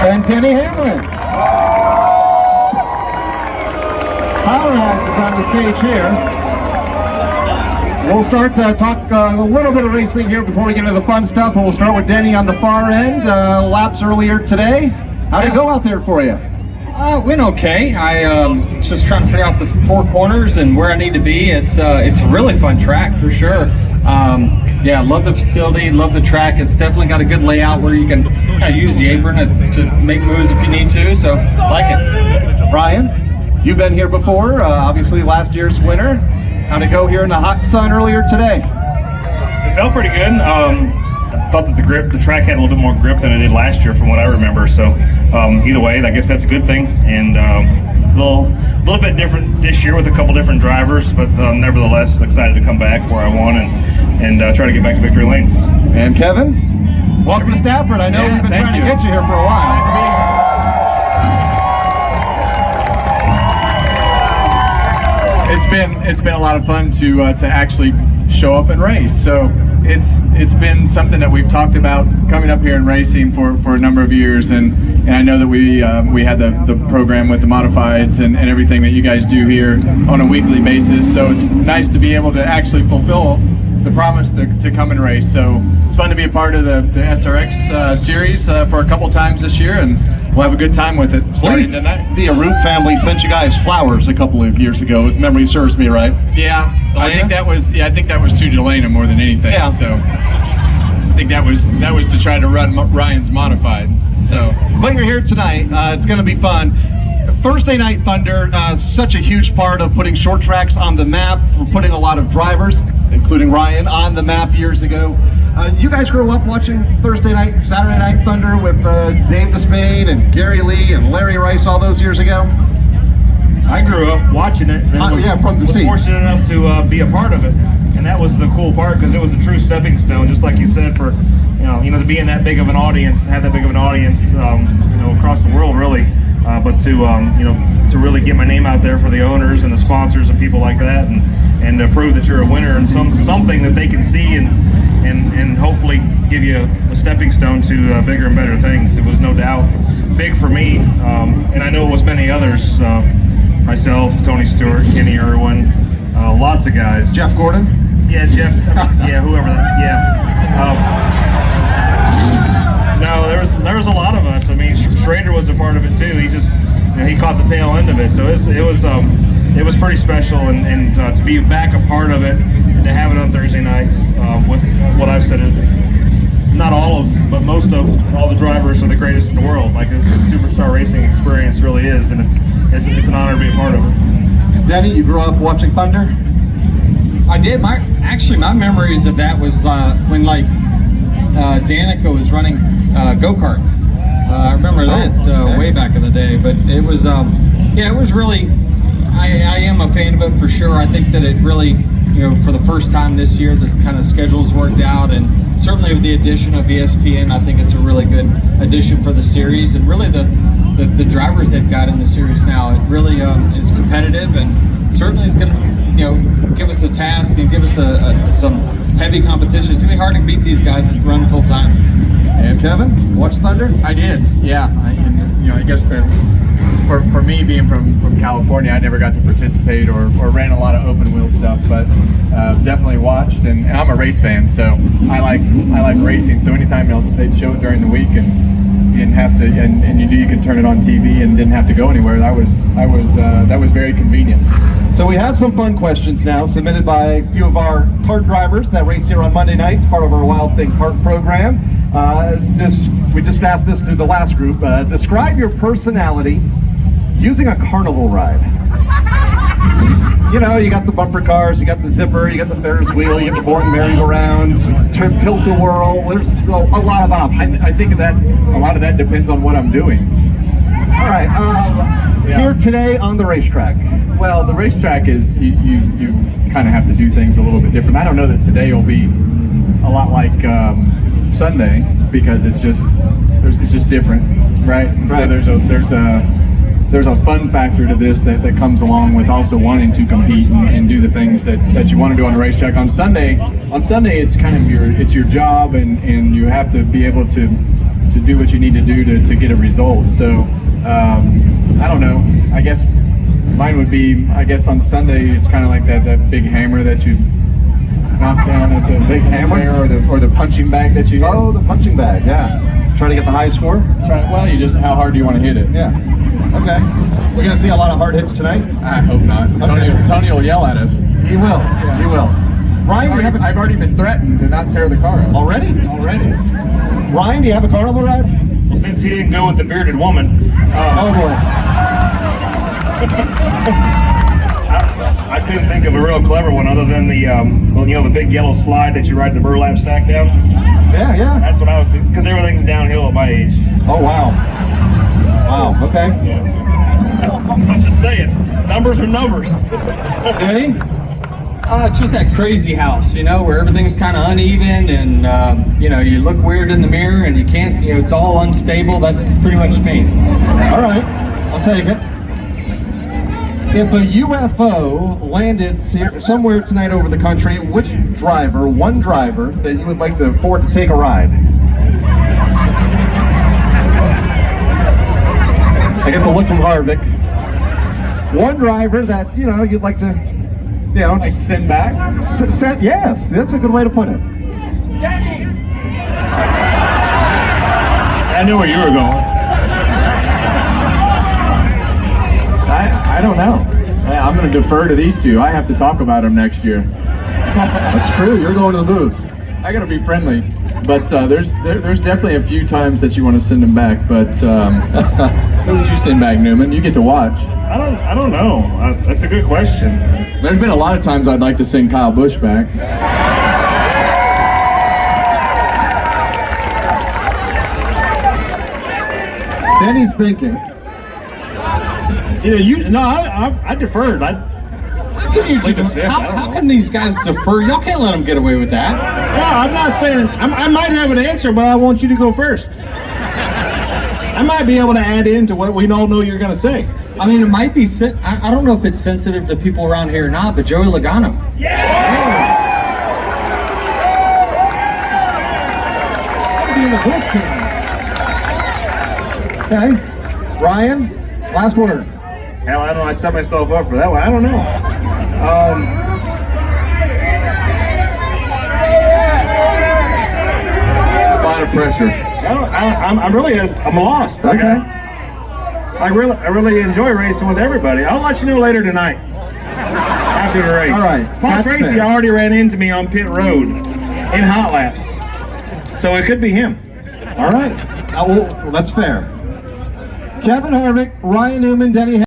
And Denny Hamlin. Powerhouse is on the stage here. We'll start to talk a little bit of racing here before we get into the fun stuff. And we'll start with Denny on the far end. Laps earlier today. How'd it go out there for you? Went okay. I just trying to figure out the four corners and where I need to be. It's a really fun track for sure. Yeah, love the facility, love the track. It's definitely got a good layout where you can kind of use the apron to make moves if you need to. So like it. Ryan, you've been here before. Obviously last year's winner. How'd it go here in the hot sun earlier today? It felt pretty good. I thought that the track had a little bit more grip than it did last year from what I remember. So either way, I guess that's a good thing. And a little bit different this year with a couple different drivers, but nevertheless excited to come back where I want and try to get back to victory lane. And Kevin, welcome to Stafford. I know we've been trying to get you here for a while. It's been a lot of fun to actually show up and race. So it's been something that we've talked about coming up here and racing for a number of years, and I know that we had the program with the modifieds and everything that you guys do here on a weekly basis. So it's nice to be able to actually fulfill the promise to come and race. So it's fun to be a part of the SRX series for a couple times this year, and we'll have a good time with it starting tonight. The Harwick family sent you guys flowers a couple of years ago, if memory serves me right. Yeah, I think that was to Delana more than anything. Yeah. So I think that was to try to run Ryan's modified. So, but you're here tonight. It's going to be fun. Thursday Night Thunder, such a huge part of putting short tracks on the map, for putting a lot of drivers, including Ryan, on the map years ago. You guys grew up watching Saturday Night Thunder with Dave Despain and Gary Lee and Larry Rice all those years ago? I grew up watching it. And from the was seat. Fortunate enough to be a part of it, and that was the cool part because it was a true stepping stone, just like you said, for you know to be in that big of an audience, have that big of an audience, across the world really, but to really get my name out there for the owners and the sponsors and people like that, and to prove that you're a winner and something that they can see and hopefully give you a stepping stone to bigger and better things. It was no doubt big for me, and I know it was many others. Myself, Tony Stewart, Kenny Irwin, lots of guys. Jeff Gordon? Yeah, Jeff. Yeah, whoever that. Yeah. No, there was a lot of us. I mean, Schrader was a part of it too. He just he caught the tail end of it. So it was pretty special, and to be back a part of it and to have it on Thursday nights with what I've said is not all of, but most of all the drivers are the greatest in the world. Like this superstar racing experience really is, and it's an honor to be a part of it. Denny, you grew up watching Thunder? I did. My memories of that was when Danica was running go-karts. I remember that way back in the day. But it was it was really. I am a fan of it for sure. I think that it really, for the first time this year, this kind of schedule's worked out, and certainly with the addition of ESPN, I think it's a really good addition for the series, and really the drivers they've got in the series now. It really is competitive, and certainly is going to give us a task and give us some heavy competition. It's going to be hard to beat these guys that run full time. And Kevin, watch Thunder? I did, yeah. I guess that for me being from California, I never got to participate or ran a lot of open wheel stuff, but definitely watched, and I'm a race fan, so I like racing. So anytime they'd show it during the week and you didn't have to, and you knew you could turn it on TV and didn't have to go anywhere, that was very convenient. So we have some fun questions now submitted by a few of our kart drivers that race here on Monday nights, part of our Wild Thing Kart program. We just asked this to the last group. Describe your personality using a carnival ride. You got the bumper cars, you got the zipper, you got the Ferris wheel, you got the boring merry-go-round, tilt-a-whirl. There's a lot of options. I think that a lot of that depends on what I'm doing. All right. Here today on the racetrack. Well, the racetrack is you kind of have to do things a little bit different. I don't know that today will be a lot like Sunday because it's just different, right? And so there's a fun factor to this that comes along with also wanting to compete and do the things that you want to do on the racetrack. On Sunday, it's kind of your job, and you have to be able to to do what you need to do to get a result. So I don't know. I guess mine would be, I guess on Sunday it's kind of like that big hammer that you knock down at the Big hammer? fair, or the punching bag that you hit. Oh, the punching bag, yeah. Try to get the high score? Well, you just, how hard do you want to hit it? Yeah. Okay. We're going to see a lot of hard hits tonight? I hope not. Tony will yell at us. He will. Yeah. He will. Ryan, do you have I've already been threatened to not tear the car up. Already? Ryan, do you have a carnival ride? Well, since he didn't go with the bearded woman, Oh, boy. I couldn't think of a real clever one other than the, the big yellow slide that you ride the burlap sack down. Yeah, yeah. That's what I was thinking, because everything's downhill at my age. Oh, wow. Wow, okay. I'm just saying, numbers are numbers. Denny? It's just that crazy house, where everything's kind of uneven and, you look weird in the mirror and you can't, it's all unstable. That's pretty much me. All right, I'll take it. If a UFO landed somewhere tonight over the country, which one driver that you would like to afford to take a ride? I get the look from Harwick. One driver that, you'd like to, just Send back? yes, that's a good way to put it. I knew where you were going. I don't know. I'm going to defer to these two. I have to talk about them next year. That's true, you're going to the booth. I got to be friendly, but there's definitely a few times that you want to send them back. But who would you send back, Newman? You get to watch. I don't know. That's a good question. There's been a lot of times I'd like to send Kyle Busch back. Denny's thinking. I deferred. How can you how can these guys defer? Y'all can't let them get away with that. Yeah, I'm not saying I might have an answer, but I want you to go first. I might be able to add into what we all know you're going to say. I mean, it might be. I don't know if it's sensitive to people around here or not, but Joey Logano. Okay, Ryan, last word. Hell, I don't know. I set myself up for that one. I don't know. A lot of pressure. I'm lost. Okay. I really enjoy racing with everybody. I'll let you know later tonight after the race. All right. Paul That's Tracy fair. already ran into me on pit road in hot laps, so it could be him. All right. Well, that's fair. Kevin Harwick, Ryan Newman, Denny